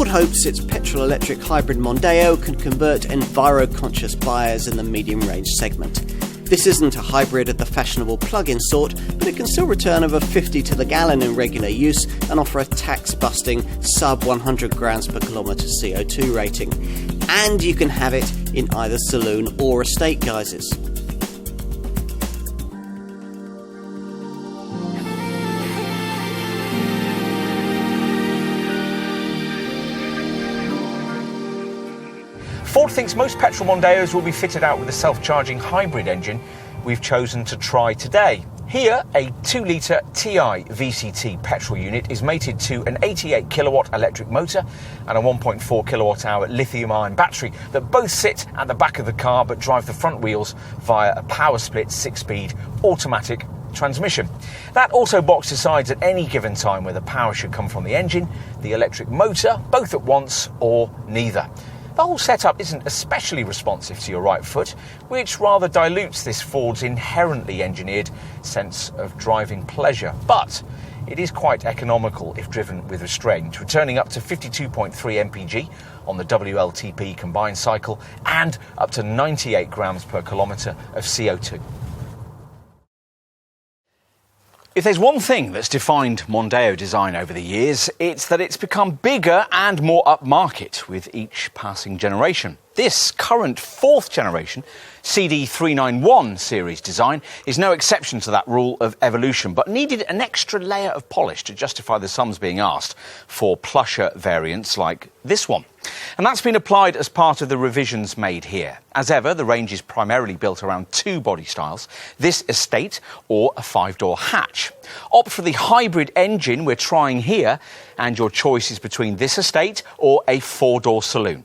Ford hopes its petrol-electric hybrid Mondeo can convert enviro-conscious buyers in the medium-range segment. This isn't a hybrid of the fashionable plug-in sort, but it can still return over 50 to the gallon in regular use and offer a tax-busting sub 100 grams per kilometre CO2 rating. And you can have it in either saloon or estate guises. Ford thinks most petrol Mondeos will be fitted out with a self-charging hybrid engine we've chosen to try today. Here, a 2-litre TI VCT petrol unit is mated to an 88 kilowatt electric motor and a 1.4 kilowatt hour lithium-ion battery that both sit at the back of the car but drive the front wheels via a power split 6-speed automatic transmission. That also box decides at any given time whether power should come from the engine, the electric motor, both at once, or neither. The whole setup isn't especially responsive to your right foot, which rather dilutes this Ford's inherently engineered sense of driving pleasure. But it is quite economical if driven with restraint, returning up to 52.3 mpg on the WLTP combined cycle and up to 98 grams per kilometre of CO2. If there's one thing that's defined Mondeo design over the years, it's that it's become bigger and more upmarket with each passing generation. This current 4th generation CD391 series design is no exception to that rule of evolution, but needed an extra layer of polish to justify the sums being asked for plusher variants like this one. And that's been applied as part of the revisions made here. As ever, the range is primarily built around 2 body styles, this estate or a 5-door hatch. Opt for the hybrid engine we're trying here, and your choice is between this estate or a 4-door saloon.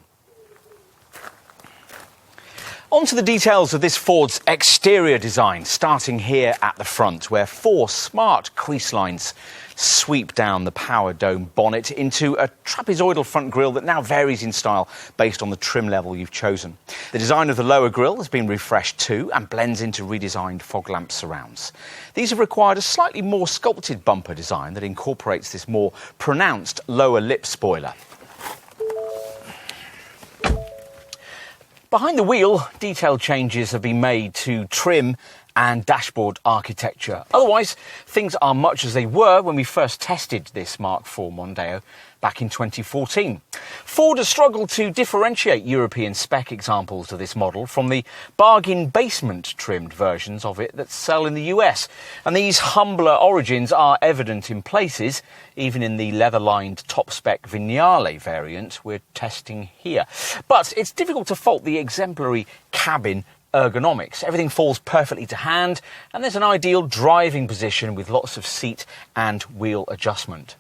On to the details of this Ford's exterior design, starting here at the front, where 4 smart crease lines sweep down the power dome bonnet into a trapezoidal front grille that now varies in style based on the trim level you've chosen. The design of the lower grille has been refreshed too and blends into redesigned fog lamp surrounds. These have required a slightly more sculpted bumper design that incorporates this more pronounced lower lip spoiler. Behind the wheel, detailed changes have been made to trim and dashboard architecture. Otherwise, things are much as they were when we first tested this Mark IV Mondeo back in 2014. Ford has struggled to differentiate European spec examples of this model from the bargain basement trimmed versions of it that sell in the US. And these humbler origins are evident in places, even in the leather-lined top-spec Vignale variant we're testing here. But it's difficult to fault the exemplary cabin ergonomics. Everything falls perfectly to hand, and there's an ideal driving position with lots of seat and wheel adjustment.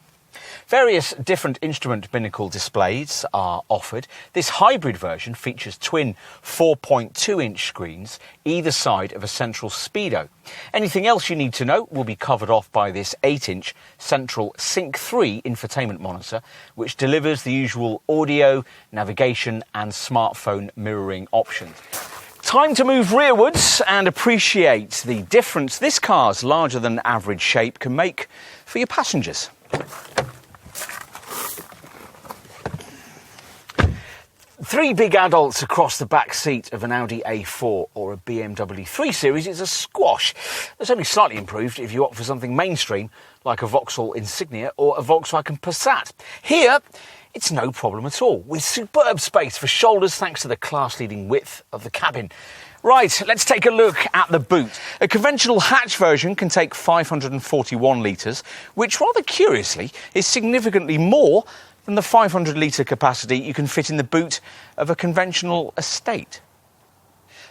Various different instrument binnacle displays are offered. This hybrid version features twin 4.2-inch screens either side of a central speedo. Anything else you need to know will be covered off by this 8-inch central Sync 3 infotainment monitor, which delivers the usual audio, navigation and smartphone mirroring options. Time to move rearwards and appreciate the difference this car's larger than average shape can make for your passengers. Three big adults across the back seat of an Audi A4 or a BMW 3 Series is a squash. That's only slightly improved if you opt for something mainstream like a Vauxhall Insignia or a Volkswagen Passat. Here, it's no problem at all, with superb space for shoulders thanks to the class-leading width of the cabin. Right, let's take a look at the boot. A conventional hatch version can take 541 litres, which rather curiously is significantly more than the 500-litre capacity you can fit in the boot of a conventional estate.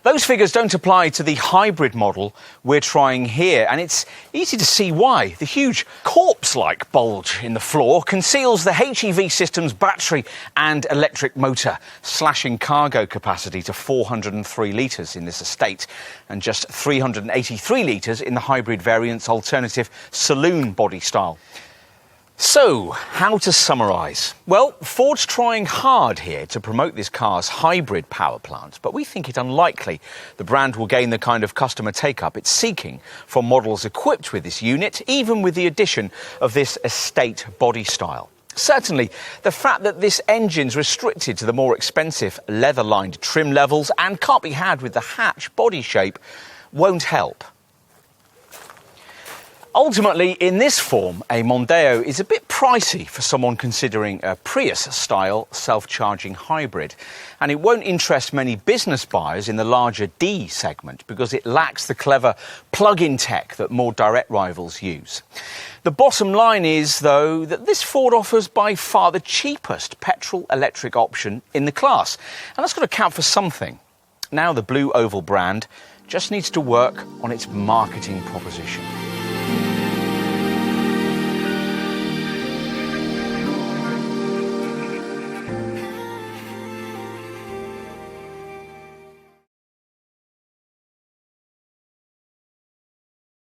Those figures don't apply to the hybrid model we're trying here, and it's easy to see why. The huge corpse-like bulge in the floor conceals the HEV system's battery and electric motor, slashing cargo capacity to 403 litres in this estate, and just 383 litres in the hybrid variant's alternative saloon body style. So, how to summarise? Well, Ford's trying hard here to promote this car's hybrid power plant, but we think it unlikely the brand will gain the kind of customer take-up it's seeking from models equipped with this unit, even with the addition of this estate body style. Certainly, the fact that this engine's restricted to the more expensive leather-lined trim levels and can't be had with the hatch body shape won't help. Ultimately, in this form, a Mondeo is a bit pricey for someone considering a Prius-style self-charging hybrid. And it won't interest many business buyers in the larger D segment because it lacks the clever plug-in tech that more direct rivals use. The bottom line is, though, that this Ford offers by far the cheapest petrol-electric option in the class. And that's got to count for something. Now the Blue Oval brand just needs to work on its marketing proposition.